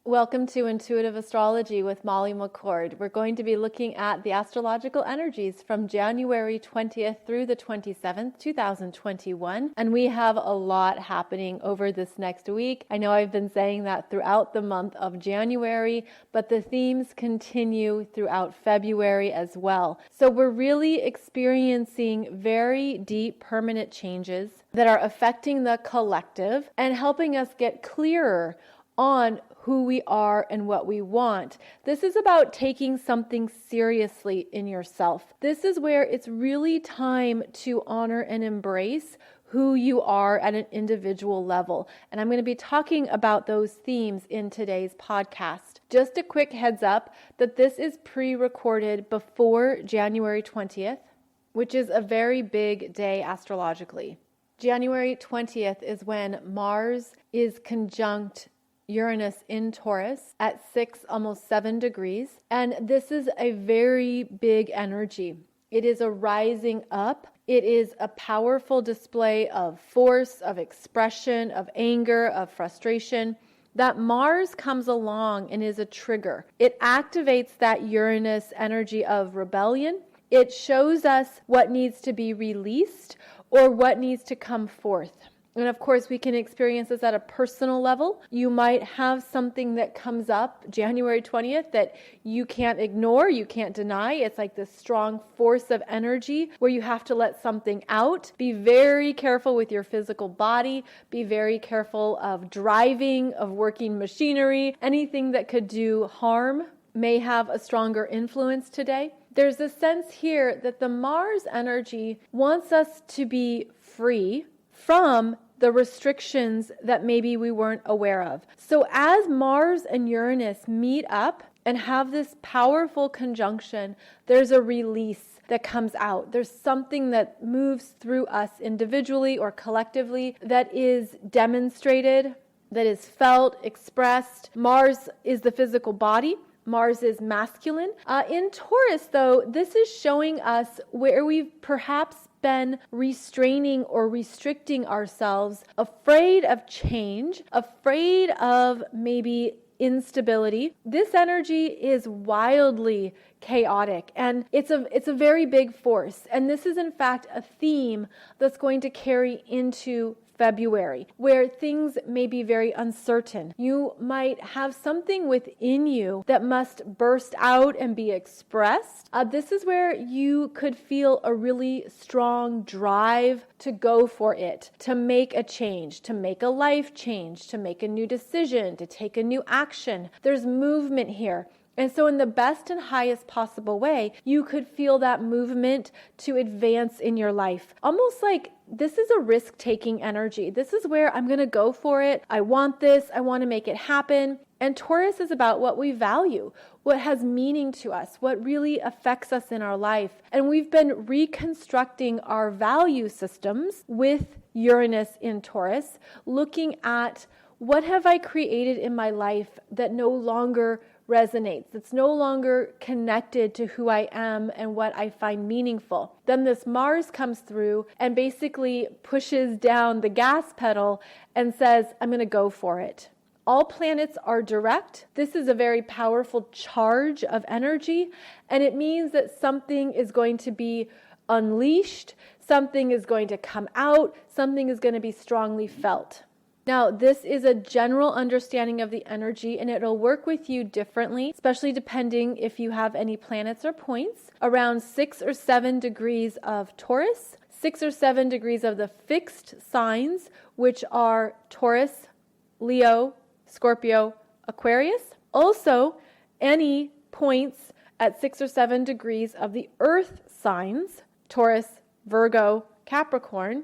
Welcome to Intuitive Astrology with Molly McCord. We're going to be looking at the astrological energies from January 20th through the 27th, 2021. And we have a lot happening over this next week. I know I've been saying that throughout the month of January, but the themes continue throughout February as well. So we're really experiencing very deep permanent changes that are affecting the collective and helping us get clearer on who we are and what we want. This is about taking something seriously in yourself. This is where it's really time to honor and embrace who you are at an individual level. And I'm going to be talking about those themes in today's podcast. Just a quick heads up that this is pre-recorded before January 20th, which is a very big day astrologically. January 20th is when Mars is conjunct Uranus in Taurus at 6, almost 7 degrees. And this is a very big energy. It is a rising up. It is a powerful display of force, of expression, of anger, of frustration. That Mars comes along and is a trigger. It activates that Uranus energy of rebellion. It shows us what needs to be released or what needs to come forth. And of course, we can experience this at a personal level. You might have something that comes up January 20th that you can't ignore, you can't deny. It's like this strong force of energy where you have to let something out. Be very careful with your physical body. Be very careful of driving, of working machinery. Anything that could do harm may have a stronger influence today. There's a sense here that the Mars energy wants us to be free from the restrictions that maybe we weren't aware of. So as Mars and Uranus meet up and have this powerful conjunction, there's a release that comes out. There's something that moves through us individually or collectively that is demonstrated, that is felt, expressed. Mars is the physical body. Mars is masculine. In Taurus, though, this is showing us where we've perhaps been restraining or restricting ourselves, afraid of change, afraid of maybe instability. This energy is wildly chaotic and it's a very big force. And this is in fact a theme that's going to carry into February, where things may be very uncertain. You might have something within you that must burst out and be expressed. This is where you could feel a really strong drive to go for it, to make a change, to make a life change, to make a new decision, to take a new action. There's movement here. And so in the best and highest possible way, you could feel that movement to advance in your life. Almost like this is a risk-taking energy. This is where I'm going to go for it. I want this. I want to make it happen. And Taurus is about what we value, what has meaning to us, what really affects us in our life. And we've been reconstructing our value systems with Uranus in Taurus, looking at what have I created in my life that no longer resonates. It's no longer connected to who I am and what I find meaningful. Then this Mars comes through and basically pushes down the gas pedal and says, I'm going to go for it. All planets are direct. This is a very powerful charge of energy, and it means that something is going to be unleashed, something is going to come out, something is going to be strongly felt. Now, this is a general understanding of the energy, and it'll work with you differently, especially depending if you have any planets or points. Around 6 or 7 degrees of Taurus, 6 or 7 degrees of the fixed signs, which are Taurus, Leo, Scorpio, Aquarius. Also, any points at 6 or 7 degrees of the earth signs, Taurus, Virgo, Capricorn.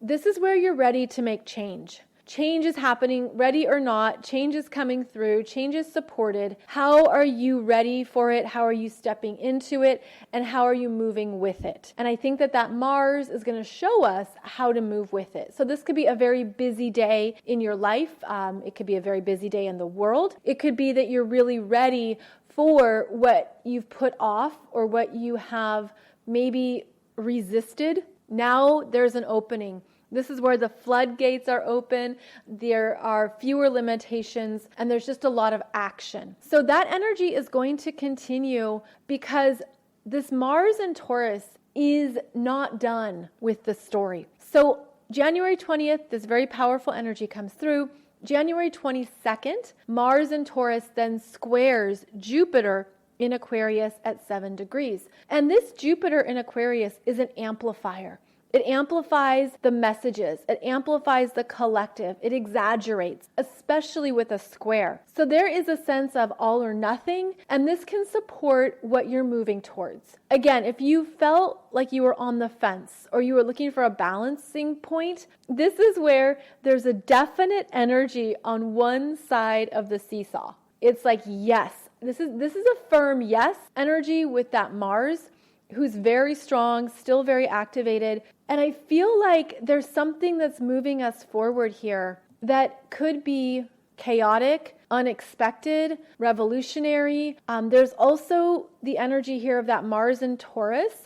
This is where you're ready to make change. Change is happening, ready or not. Change is coming through. Change is supported. How are you ready for it? How are you stepping into it? And how are you moving with it? And I think that Mars is going to show us how to move with it. So this could be a very busy day in your life. It could be a very busy day in the world. It could be that you're really ready for what you've put off or what you have maybe resisted. Now there's an opening. This is where the floodgates are open, there are fewer limitations, and there's just a lot of action. So that energy is going to continue because this Mars in Taurus is not done with the story. So January 20th, this very powerful energy comes through. January 22nd, Mars in Taurus then squares Jupiter in Aquarius at 7 degrees. And this Jupiter in Aquarius is an amplifier. It amplifies the messages. It amplifies the collective. It exaggerates, especially with a square. So there is a sense of all or nothing, and this can support what you're moving towards. Again, if you felt like you were on the fence or you were looking for a balancing point, this is where there's a definite energy on one side of the seesaw. It's like, yes, this is a firm yes energy with that Mars, who's very strong, still very activated. And I feel like there's something that's moving us forward here that could be chaotic, unexpected, revolutionary. There's also the energy here of that Mars in Taurus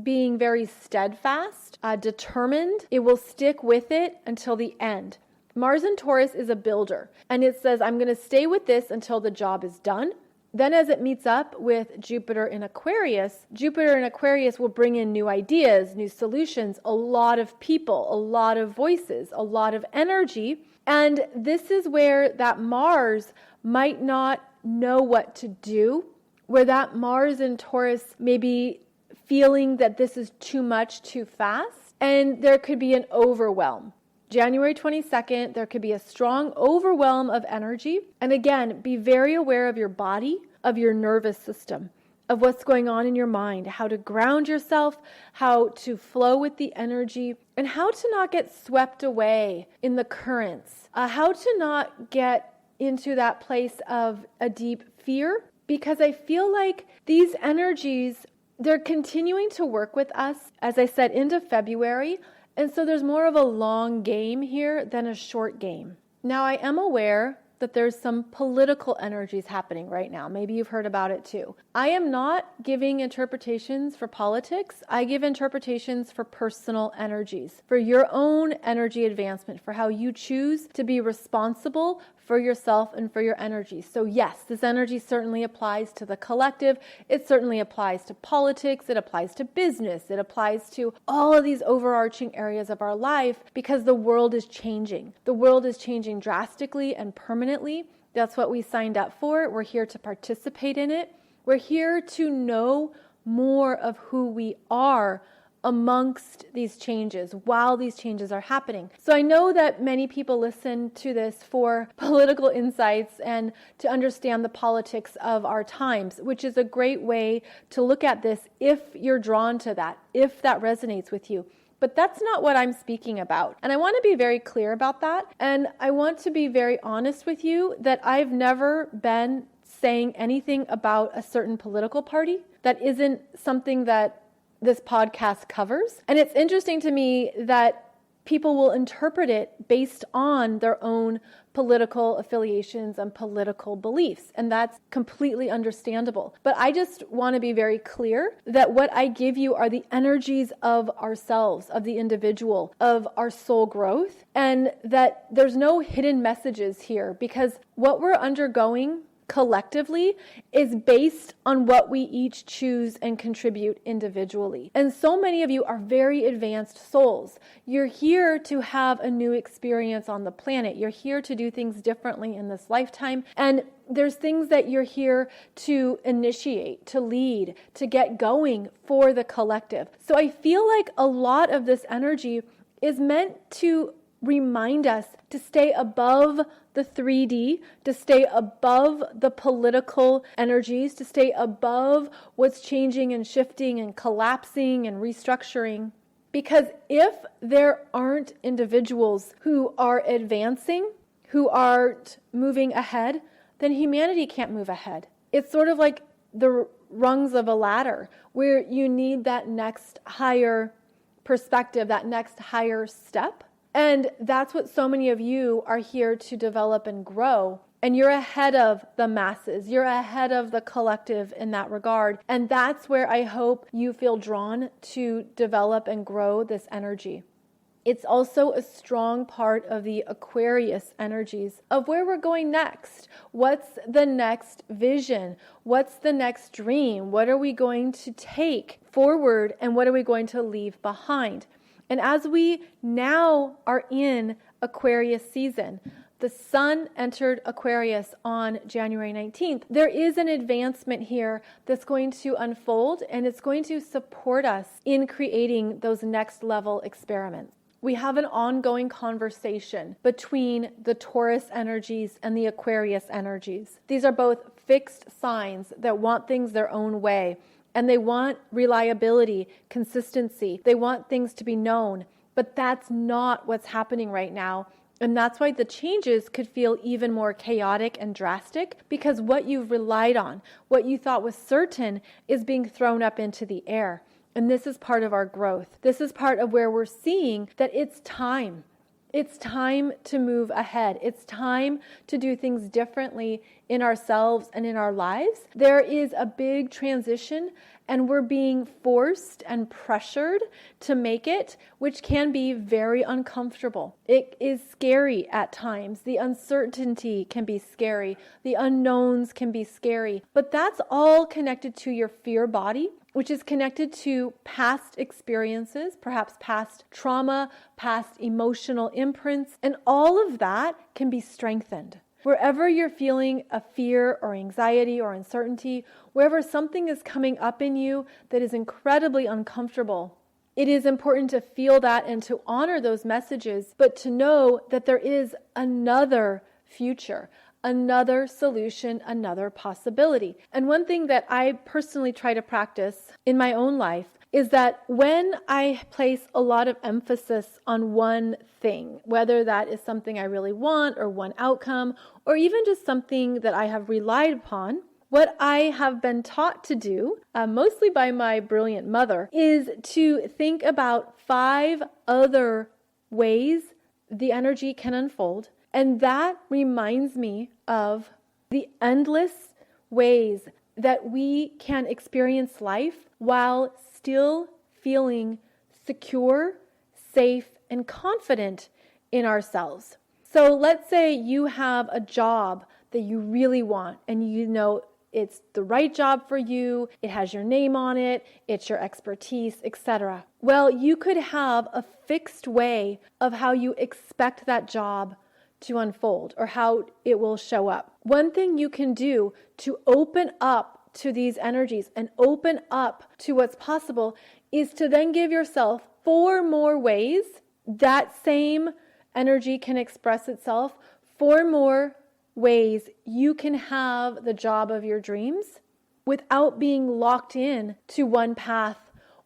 being very steadfast, determined. It will stick with it until the end. Mars in Taurus is a builder, and it says, I'm going to stay with this until the job is done. Then as it meets up with Jupiter in Aquarius will bring in new ideas, new solutions, a lot of people, a lot of voices, a lot of energy. And this is where that Mars might not know what to do, where that Mars in Taurus may be feeling that this is too much, too fast, and there could be an overwhelm. January 22nd, there could be a strong overwhelm of energy. And again, be very aware of your body, of your nervous system, of what's going on in your mind, how to ground yourself, how to flow with the energy, and how to not get swept away in the currents, how to not get into that place of a deep fear, because I feel like these energies, they're continuing to work with us, as I said, into February. And so there's more of a long game here than a short game. Now, I am aware that there's some political energies happening right now. Maybe you've heard about it too. I am not giving interpretations for politics. I give interpretations for personal energies, for your own energy advancement, for how you choose to be responsible for yourself and for your energy. So yes, this energy certainly applies to the collective. It certainly applies to politics. It applies to business. It applies to all of these overarching areas of our life because the world is changing. The world is changing drastically and permanently. That's what we signed up for. We're here to participate in it. We're here to know more of who we are amongst these changes while these changes are happening. So I know that many people listen to this for political insights and to understand the politics of our times, which is a great way to look at this if you're drawn to that, if that resonates with you. But that's not what I'm speaking about. And I want to be very clear about that. And I want to be very honest with you that I've never been saying anything about a certain political party. That isn't something that this podcast covers. And it's interesting to me that people will interpret it based on their own political affiliations and political beliefs. And that's completely understandable. But I just want to be very clear that what I give you are the energies of ourselves, of the individual, of our soul growth, and that there's no hidden messages here because what we're undergoing collectively is based on what we each choose and contribute individually. And so many of you are very advanced souls. You're here to have a new experience on the planet. You're here to do things differently in this lifetime. And there's things that you're here to initiate, to lead, to get going for the collective. So I feel like a lot of this energy is meant to remind us to stay above the 3D, to stay above the political energies, to stay above what's changing and shifting and collapsing and restructuring. Because if there aren't individuals who are advancing, who aren't moving ahead, then humanity can't move ahead. It's sort of like the rungs of a ladder where you need that next higher perspective, that next higher step. And that's what so many of you are here to develop and grow. And you're ahead of the masses. You're ahead of the collective in that regard. And that's where I hope you feel drawn to develop and grow this energy. It's also a strong part of the Aquarius energies of where we're going next. What's the next vision? What's the next dream? What are we going to take forward and what are we going to leave behind? And as we now are in Aquarius season, the sun entered Aquarius on January 19th. There is an advancement here that's going to unfold, and it's going to support us in creating those next level experiments. We have an ongoing conversation between the Taurus energies and the Aquarius energies. These are both fixed signs that want things their own way, and they want reliability, consistency. They want things to be known, but that's not what's happening right now. And that's why the changes could feel even more chaotic and drastic, because what you've relied on, what you thought was certain, is being thrown up into the air. And this is part of our growth. This is part of where we're seeing that it's time. It's time to move ahead. It's time to do things differently in ourselves and in our lives. There is a big transition, and we're being forced and pressured to make it, which can be very uncomfortable. It is scary at times. The uncertainty can be scary. The unknowns can be scary. But that's all connected to your fear body, which is connected to past experiences, perhaps past trauma, past emotional imprints, and all of that can be strengthened. Wherever you're feeling a fear or anxiety or uncertainty, wherever something is coming up in you that is incredibly uncomfortable, it is important to feel that and to honor those messages, but to know that there is another future, another solution, another possibility. And one thing that I personally try to practice in my own life is that when I place a lot of emphasis on one thing, whether that is something I really want or one outcome, or even just something that I have relied upon, what I have been taught to do, mostly by my brilliant mother, is to think about 5 other ways the energy can unfold. And that reminds me of the endless ways that we can experience life while still feeling secure, safe, and confident in ourselves. So let's say you have a job that you really want and you know it's the right job for you, it has your name on it, it's your expertise, etc. Well, you could have a fixed way of how you expect that job to unfold or how it will show up. One thing you can do to open up to these energies and open up to what's possible is to then give yourself 4 more ways that same energy can express itself, 4 more ways you can have the job of your dreams without being locked in to one path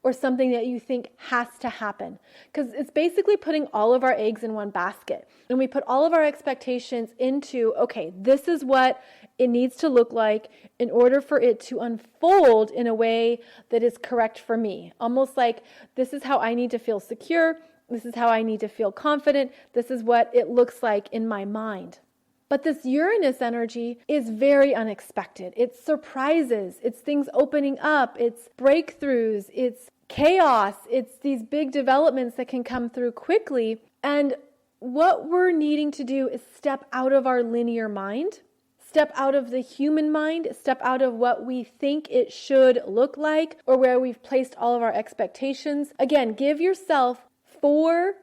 or something that you think has to happen. Because it's basically putting all of our eggs in one basket. And we put all of our expectations into, okay, this is what it needs to look like in order for it to unfold in a way that is correct for me. Almost like this is how I need to feel secure. This is how I need to feel confident. This is what it looks like in my mind. But this Uranus energy is very unexpected. It's surprises. It's things opening up. It's breakthroughs. It's chaos. It's these big developments that can come through quickly. And what we're needing to do is step out of our linear mind, step out of the human mind, step out of what we think it should look like or where we've placed all of our expectations. Again, give yourself 4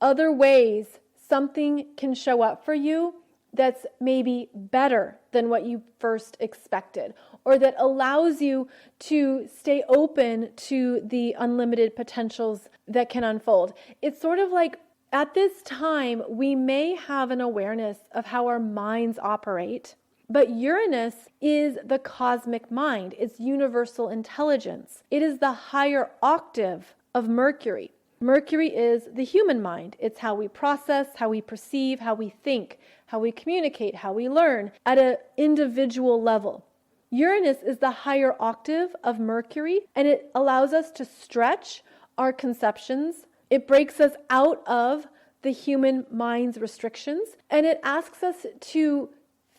other ways something can show up for you that's maybe better than what you first expected, or that allows you to stay open to the unlimited potentials that can unfold. It's sort of like at this time, we may have an awareness of how our minds operate, but Uranus is the cosmic mind. It's universal intelligence. It is the higher octave of Mercury. Mercury is the human mind. It's how we process, how we perceive, how we think, how we communicate, how we learn at an individual level. Uranus is the higher octave of Mercury, and it allows us to stretch our conceptions. It breaks us out of the human mind's restrictions, and it asks us to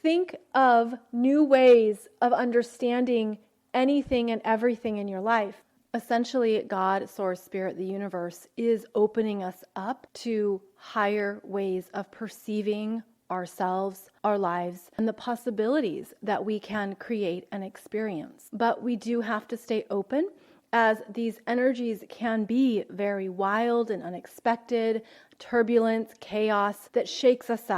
think of new ways of understanding anything and everything in your life. Essentially, God, Source, Spirit, the universe is opening us up to higher ways of perceiving ourselves, our lives, and the possibilities that we can create and experience. But we do have to stay open, as these energies can be very wild and unexpected, turbulence, chaos that shakes us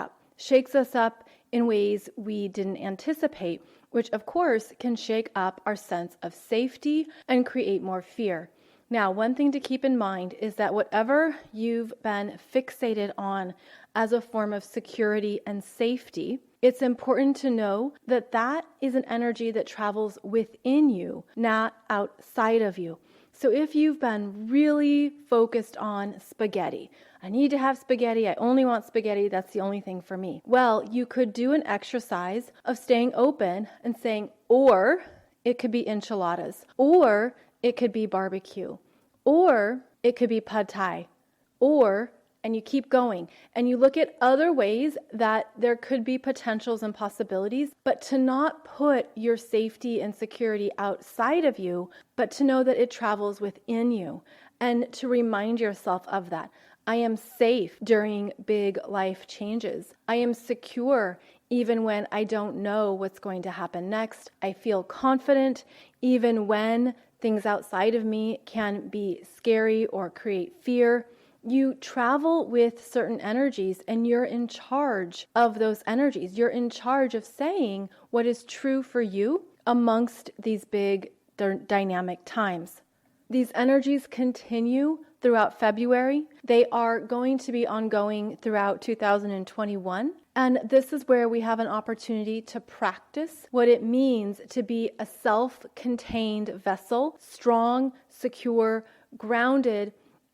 up in ways we didn't anticipate, which of course can shake up our sense of safety and create more fear. Now, one thing to keep in mind is that whatever you've been fixated on as a form of security and safety, it's important to know that that is an energy that travels within you, not outside of you. So if you've been really focused on spaghetti, I need to have spaghetti, I only want spaghetti, that's the only thing for me. Well, you could do an exercise of staying open and saying, or it could be enchiladas, or it could be barbecue, or it could be pad thai, and you keep going and you look at other ways that there could be potentials and possibilities, but to not put your safety and security outside of you, but to know that it travels within you and to remind yourself of that. I am safe during big life changes. I am secure even when I don't know what's going to happen next. I feel confident even when things outside of me can be scary or create fear. You travel with certain energies and you're in charge of those energies. You're in charge of saying what is true for you amongst these big dynamic times. These energies continue throughout February. They are going to be ongoing throughout 2021. And this is where we have an opportunity to practice what it means to be a self-contained vessel, strong, secure, grounded,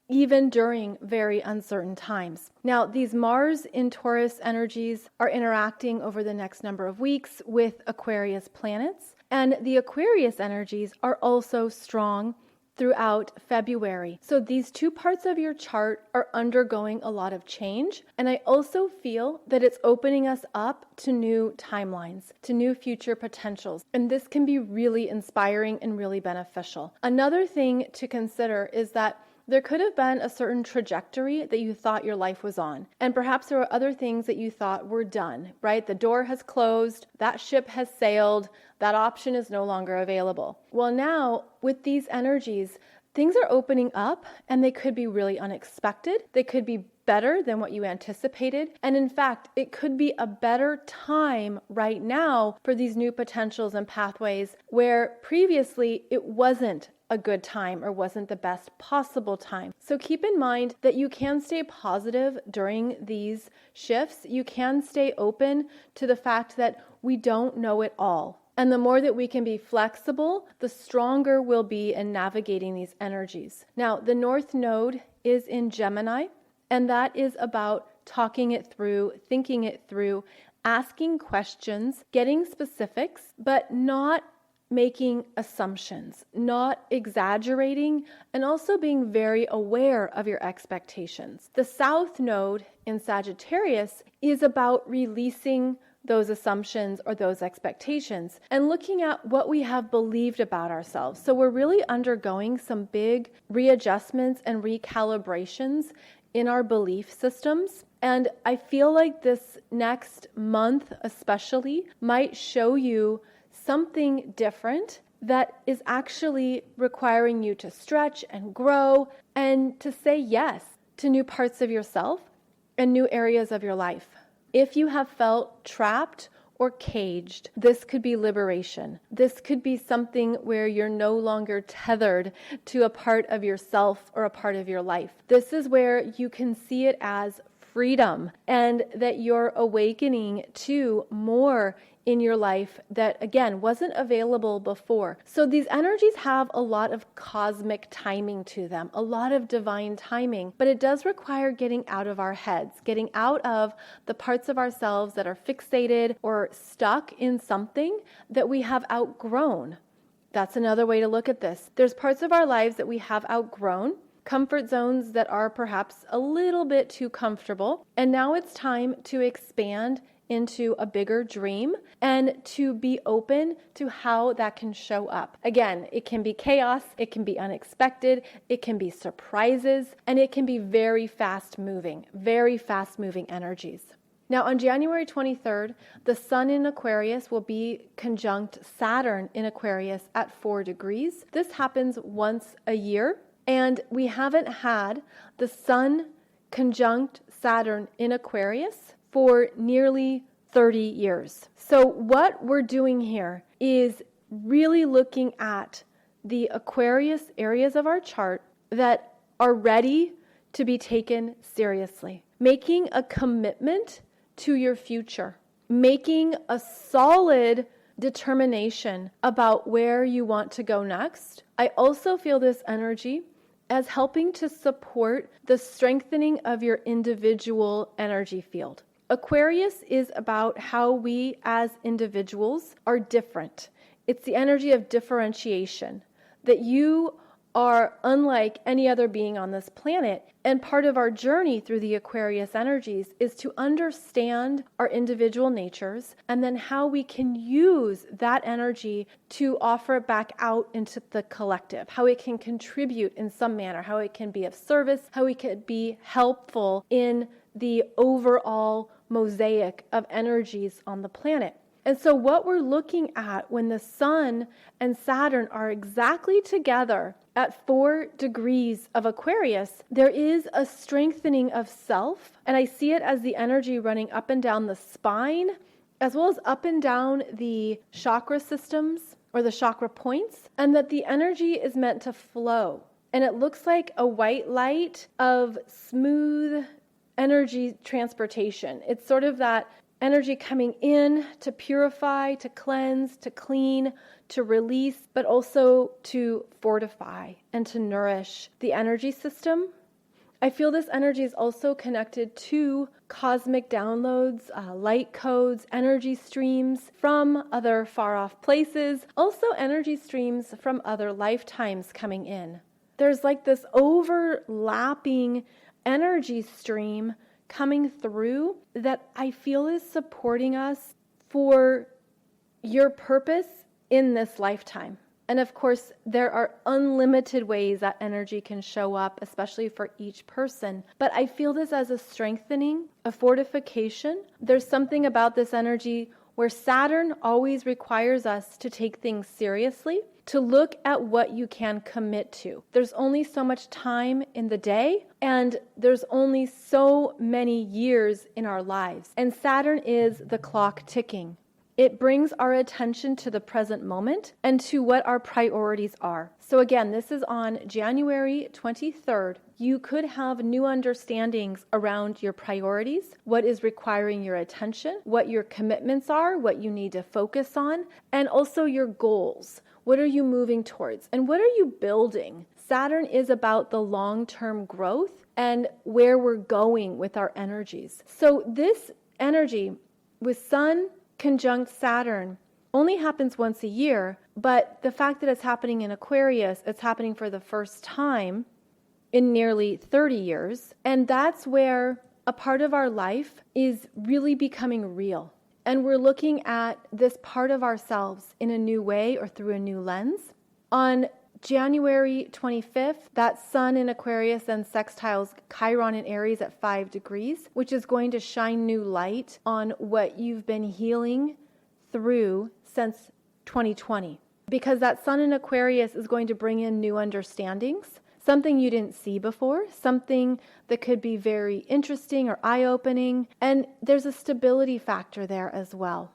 even during very uncertain times. Now, these Mars in Taurus energies are interacting over the next number of weeks with Aquarius planets, and the Aquarius energies are also strong throughout February. So these two parts of your chart are undergoing a lot of change, and I also feel that it's opening us up to new timelines, to new future potentials, and this can be really inspiring and really beneficial. Another thing to consider is that there could have been a certain trajectory that you thought your life was on. And perhaps there were other things that you thought were done, right? The door has closed, that ship has sailed, that option is no longer available. Well, now with these energies, things are opening up and they could be really unexpected. They could be better than what you anticipated. And in fact, it could be a better time right now for these new potentials and pathways where previously it wasn't a good time or wasn't the best possible time. So keep in mind that you can stay positive during these shifts. You can stay open to the fact that we don't know it all. And the more that we can be flexible, the stronger we'll be in navigating these energies. Now, the North Node is in Gemini, and that is about talking it through, thinking it through, asking questions, getting specifics, but not making assumptions, not exaggerating, and also being very aware of your expectations. The South Node in Sagittarius is about releasing those assumptions or those expectations and looking at what we have believed about ourselves. So we're really undergoing some big readjustments and recalibrations in our belief systems. And I feel like this next month especially might show you something different that is actually requiring you to stretch and grow and to say yes to new parts of yourself and new areas of your life. If you have felt trapped or caged, this could be liberation. This could be something where you're no longer tethered to a part of yourself or a part of your life. This is where you can see it as freedom and that you're awakening to more in your life that, again, wasn't available before. So these energies have a lot of cosmic timing to them, a lot of divine timing, but it does require getting out of our heads, getting out of the parts of ourselves that are fixated or stuck in something that we have outgrown. That's another way to look at this. There's parts of our lives that we have outgrown, comfort zones that are perhaps a little bit too comfortable, and now it's time to expand into a bigger dream and to be open to how that can show up. Again, it can be chaos, it can be unexpected, it can be surprises, and it can be very fast moving energies. Now, on January 23rd, the Sun in Aquarius will be conjunct Saturn in Aquarius at 4 degrees. This happens once a year, and we haven't had the Sun conjunct Saturn in Aquarius for nearly 30 years. So what we're doing here is really looking at the Aquarius areas of our chart that are ready to be taken seriously, making a commitment to your future, making a solid determination about where you want to go next. I also feel this energy as helping to support the strengthening of your individual energy field. Aquarius is about how we as individuals are different. It's the energy of differentiation, that you are unlike any other being on this planet. And part of our journey through the Aquarius energies is to understand our individual natures and then how we can use that energy to offer it back out into the collective, how it can contribute in some manner, how it can be of service, how it could be helpful in the overall mosaic of energies on the planet. And so what we're looking at when the Sun and Saturn are exactly together at 4 degrees of Aquarius, there is a strengthening of self. And I see it as the energy running up and down the spine, as well as up and down the chakra systems or the chakra points, and that the energy is meant to flow. And it looks like a white light of smooth energy transportation. It's sort of that energy coming in to purify, to cleanse, to clean, to release, but also to fortify and to nourish the energy system. I feel this energy is also connected to cosmic downloads, light codes, energy streams from other far off places, also energy streams from other lifetimes coming in. There's like this overlapping energy stream coming through that I feel is supporting us for your purpose in this lifetime. And of course, there are unlimited ways that energy can show up, especially for each person. But I feel this as a strengthening, a fortification. There's something about this energy where Saturn always requires us to take things seriously, to look at what you can commit to. There's only so much time in the day, and there's only so many years in our lives. And Saturn is the clock ticking. It brings our attention to the present moment and to what our priorities are. So again, this is on January 23rd. You could have new understandings around your priorities, what is requiring your attention, what your commitments are, what you need to focus on, and also your goals. What are you moving towards? And what are you building? Saturn is about the long-term growth and where we're going with our energies. So this energy with Sun conjunct Saturn only happens once a year, but the fact that it's happening in Aquarius, it's happening for the first time in nearly 30 years. And that's where a part of our life is really becoming real. And we're looking at this part of ourselves in a new way or through a new lens. On January 25th, that Sun in Aquarius then sextiles Chiron in Aries at 5 degrees, which is going to shine new light on what you've been healing through since 2020. Because that Sun in Aquarius is going to bring in new understandings, something you didn't see before, something that could be very interesting or eye-opening, and there's a stability factor there as well.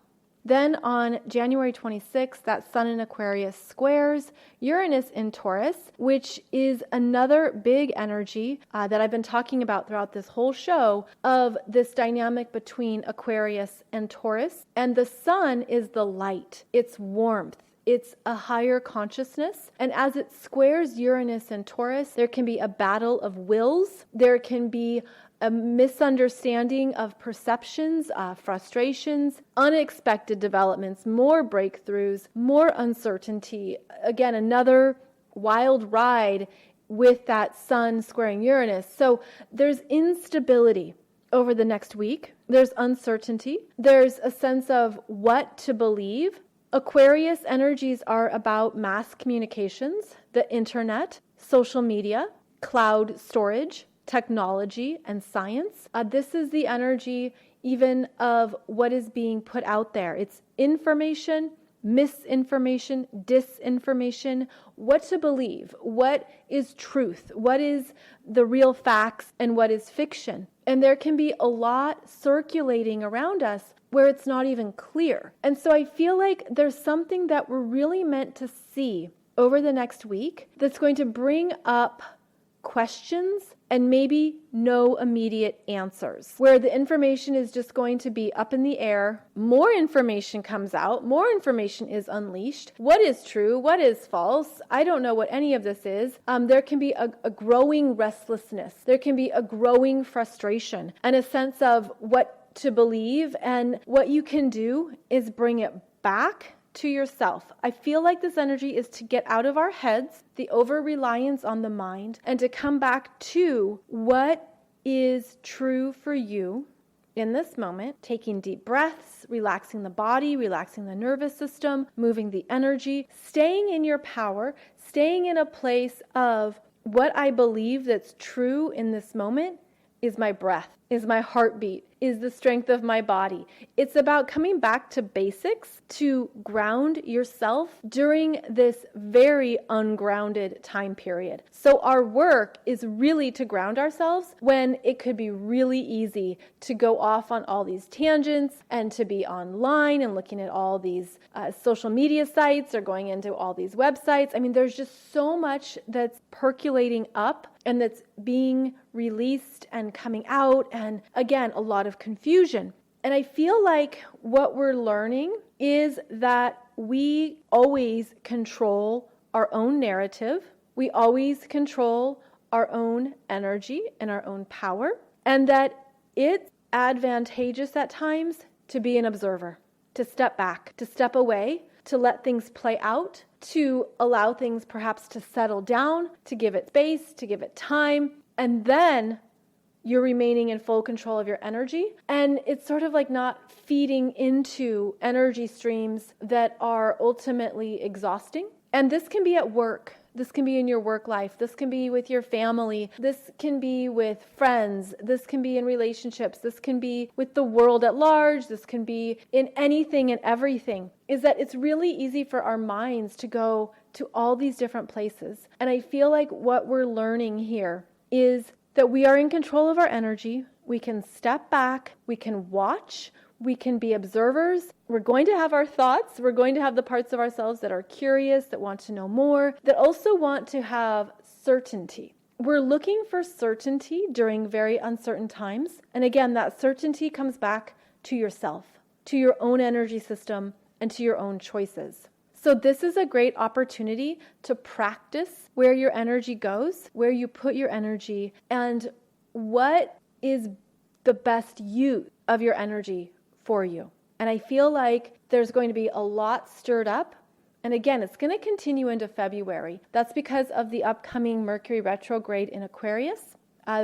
Then on January 26th, that Sun in Aquarius squares Uranus in Taurus, which is another big energy that I've been talking about throughout this whole show of this dynamic between Aquarius and Taurus. And the Sun is the light, it's warmth. It's a higher consciousness. And as it squares Uranus and Taurus, there can be a battle of wills. There can be a misunderstanding of perceptions, frustrations, unexpected developments, more breakthroughs, more uncertainty. Again, another wild ride with that Sun squaring Uranus. So there's instability over the next week. There's uncertainty. There's a sense of what to believe. Aquarius energies are about mass communications, the internet, social media, cloud storage, technology, and science. This is the energy even of what is being put out there. It's information, misinformation, disinformation, what to believe, what is truth, what is the real facts, and what is fiction. And there can be a lot circulating around us where it's not even clear. And so I feel like there's something that we're really meant to see over the next week that's going to bring up questions and maybe no immediate answers, where the information is just going to be up in the air. More information comes out, more information is unleashed. What is true? What is false? I don't know what any of this is. There can be a growing restlessness. There can be a growing frustration and a sense of what to believe, and what you can do is bring it back to yourself. I feel like this energy is to get out of our heads, the over-reliance on the mind, and to come back to what is true for you in this moment, taking deep breaths, relaxing the body, relaxing the nervous system, moving the energy, staying in your power, staying in a place of what I believe that's true in this moment is my breath, is my heartbeat, is the strength of my body. It's about coming back to basics, to ground yourself during this very ungrounded time period. So our work is really to ground ourselves when it could be really easy to go off on all these tangents and to be online and looking at all these social media sites or going into all these websites. I mean, there's just so much that's percolating up and that's being released and coming out, and again, a lot of confusion. And I feel like what we're learning is that we always control our own narrative. We always control our own energy and our own power, and that it's advantageous at times to be an observer, to step back, to step away, to let things play out, to allow things perhaps to settle down, to give it space, to give it time, and then you're remaining in full control of your energy. And it's sort of like not feeding into energy streams that are ultimately exhausting. And this can be at work. This can be in your work life. This can be with your family. This can be with friends. This can be in relationships. This can be with the world at large. This can be in anything and everything. Is that it's really easy for our minds to go to all these different places. And I feel like what we're learning here is that we are in control of our energy. We can step back. We can watch. We can be observers. We're going to have our thoughts. We're going to have the parts of ourselves that are curious, that want to know more, that also want to have certainty. We're looking for certainty during very uncertain times. And again, that certainty comes back to yourself, to your own energy system, and to your own choices. So this is a great opportunity to practice where your energy goes, where you put your energy, and what is the best use of your energy for you. And I feel like there's going to be a lot stirred up. And again, it's going to continue into February. That's because of the upcoming Mercury retrograde in Aquarius.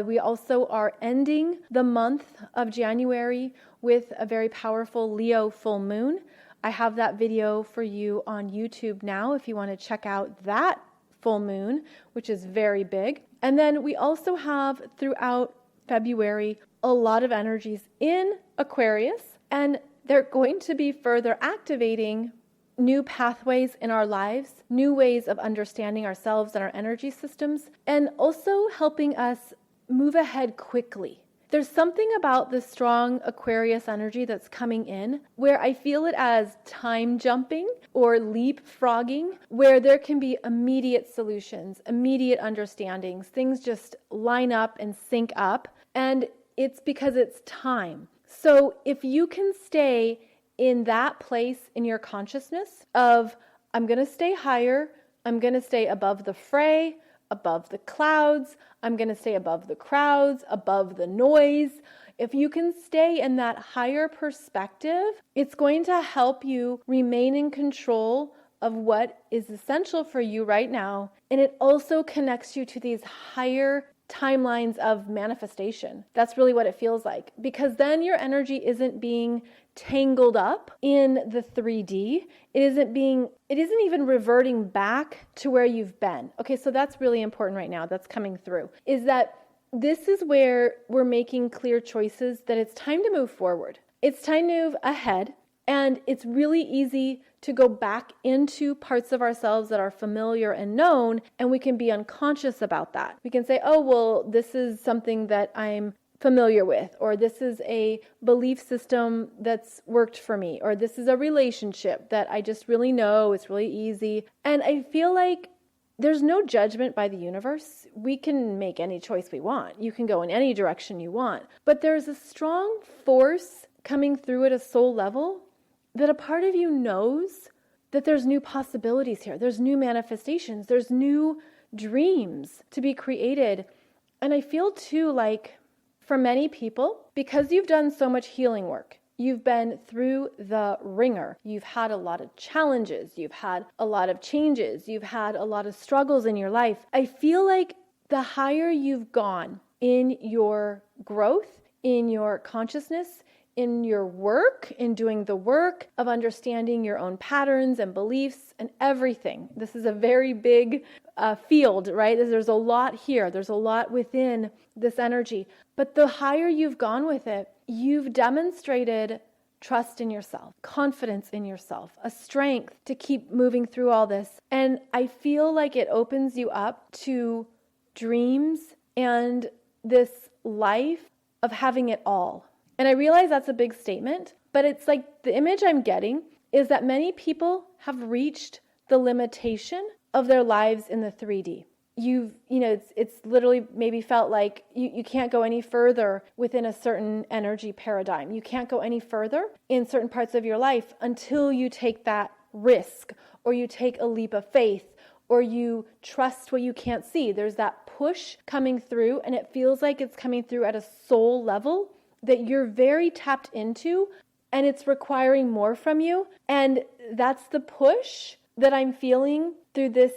We also are ending the month of January with a very powerful Leo full moon. I have that video for you on YouTube now if you want to check out that full moon, which is very big. And then we also have throughout February a lot of energies in Aquarius, and they're going to be further activating new pathways in our lives, new ways of understanding ourselves and our energy systems, and also helping us move ahead quickly. There's something about the strong Aquarius energy that's coming in where I feel it as time jumping or leapfrogging, where there can be immediate solutions, immediate understandings. Things just line up and sync up, and it's because it's time. So if you can stay in that place in your consciousness of, I'm going to stay higher, I'm going to stay above the fray, above the clouds, I'm going to stay above the crowds, above the noise. If you can stay in that higher perspective, it's going to help you remain in control of what is essential for you right now. And it also connects you to these higher timelines of manifestation. That's really what it feels like, because then your energy isn't being tangled up in the 3D. It isn't even reverting back to where you've been. Okay, so that's really important right now. That's coming through. Is that this is where we're making clear choices that it's time to move forward. It's time to move ahead. And it's really easy to go back into parts of ourselves that are familiar and known, and we can be unconscious about that. We can say, oh, well, this is something that I'm familiar with, or this is a belief system that's worked for me, or this is a relationship that I just really know, it's really easy. And I feel like there's no judgment by the universe. We can make any choice we want. You can go in any direction you want. But there's a strong force coming through at a soul level that a part of you knows that there's new possibilities here. There's new manifestations. There's new dreams to be created. And I feel too like for many people, because you've done so much healing work, you've been through the ringer. You've had a lot of challenges. You've had a lot of changes. You've had a lot of struggles in your life. I feel like the higher you've gone in your growth, in your consciousness, in your work, in doing the work of understanding your own patterns and beliefs and everything. This is a very big field, right? There's a lot here. There's a lot within this energy. But the higher you've gone with it, you've demonstrated trust in yourself, confidence in yourself, a strength to keep moving through all this. And I feel like it opens you up to dreams and this life of having it all. And I realize that's a big statement, but it's like the image I'm getting is that many people have reached the limitation of their lives in the 3D. It's literally maybe felt like you can't go any further within a certain energy paradigm. You can't go any further in certain parts of your life until you take that risk, or you take a leap of faith, or you trust what you can't see. There's that push coming through, and it feels like it's coming through at a soul level that you're very tapped into, and it's requiring more from you. And that's the push that I'm feeling through this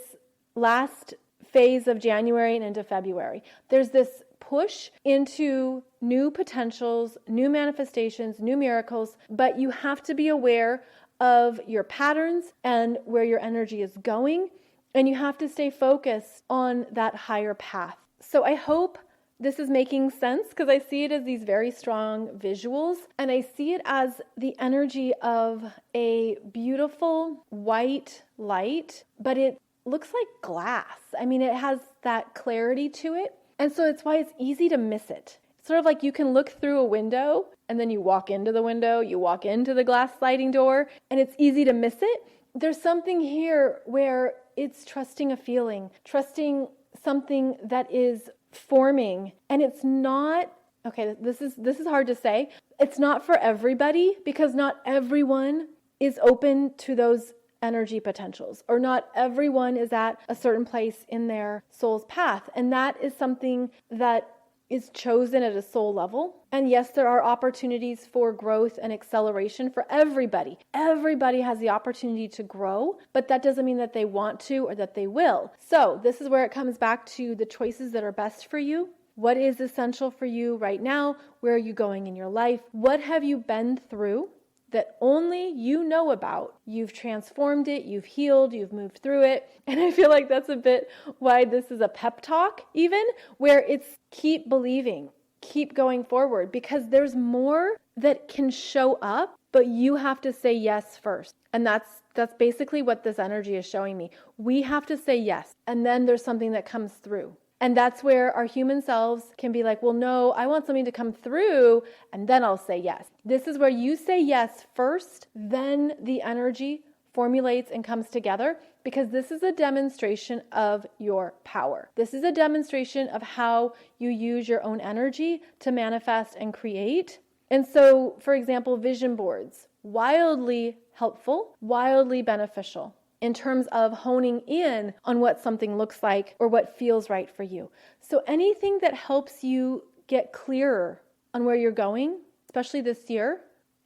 last phase of January and into February. There's this push into new potentials, new manifestations, new miracles, but you have to be aware of your patterns and where your energy is going, and you have to stay focused on that higher path. So I hope this is making sense, because I see it as these very strong visuals, and I see it as the energy of a beautiful white light, but it looks like glass. I mean, it has that clarity to it. And so it's why it's easy to miss it. It's sort of like you can look through a window and then you walk into the window, you walk into the glass sliding door, and it's easy to miss it. There's something here where it's trusting a feeling, trusting something that is forming. And it's not, okay, this is hard to say. It's not for everybody, because not everyone is open to those energy potentials, or not everyone is at a certain place in their soul's path. And that is something that is chosen at a soul level. And yes, there are opportunities for growth and acceleration for everybody. Everybody has the opportunity to grow, but that doesn't mean that they want to or that they will. So this is where it comes back to the choices that are best for you. What is essential for you right now? Where are you going in your life? What have you been through that only you know about? You've transformed it, you've healed, you've moved through it. And I feel like that's a bit why this is a pep talk, even, where it's keep believing, keep going forward, because there's more that can show up, but you have to say yes first. And that's basically what this energy is showing me. We have to say yes, and then there's something that comes through. And that's where our human selves can be like, well, no, I want something to come through, and then I'll say yes. This is where you say yes first, then the energy formulates and comes together, because this is a demonstration of your power. This is a demonstration of how you use your own energy to manifest and create. And so, for example, vision boards, wildly helpful, wildly beneficial in terms of honing in on what something looks like or what feels right for you. So anything that helps you get clearer on where you're going, especially this year,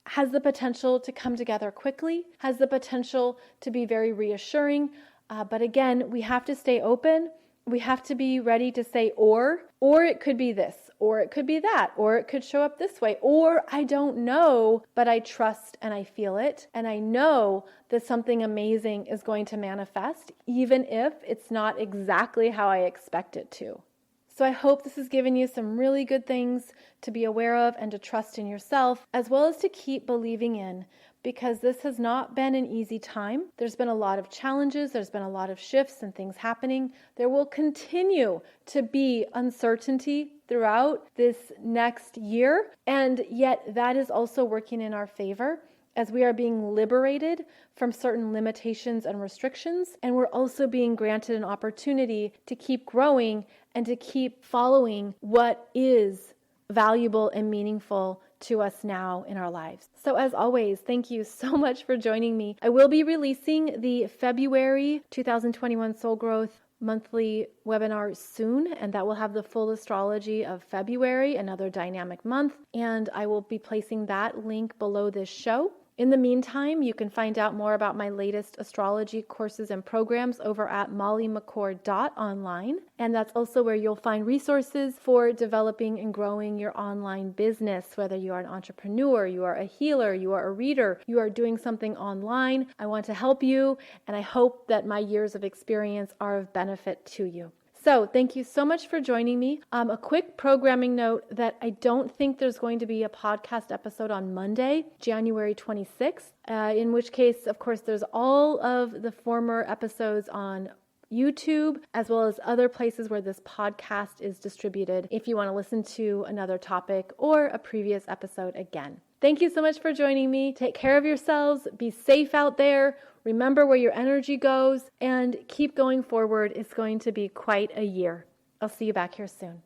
has the potential to come together quickly, has the potential to be very reassuring. But again, we have to stay open we have to be ready to say or it could be this, or it could be that, or it could show up this way, or I don't know, but I trust and I feel it. And I know that something amazing is going to manifest, even if it's not exactly how I expect it to. So I hope this has given you some really good things to be aware of and to trust in yourself, as well as to keep believing in, because this has not been an easy time. There's been a lot of challenges. There's been a lot of shifts and things happening. There will continue to be uncertainty throughout this next year. And yet that is also working in our favor, as we are being liberated from certain limitations and restrictions. And we're also being granted an opportunity to keep growing and to keep following what is valuable and meaningful to us now in our lives. So as always, thank you so much for joining me. I will be releasing the February 2021 Soul Growth monthly webinar soon, and that will have the full astrology of February, another dynamic month, and I will be placing that link below this show. In the meantime, you can find out more about my latest astrology courses and programs over at mollymccord.online. And that's also where you'll find resources for developing and growing your online business, whether you are an entrepreneur, you are a healer, you are a reader, you are doing something online. I want to help you, and I hope that my years of experience are of benefit to you. So thank you so much for joining me. A quick programming note that I don't think there's going to be a podcast episode on Monday, January 26th, in which case, of course, there's all of the former episodes on YouTube, as well as other places where this podcast is distributed if you want to listen to another topic or a previous episode again. Thank you so much for joining me. Take care of yourselves. Be safe out there. Remember where your energy goes and keep going forward. It's going to be quite a year. I'll see you back here soon.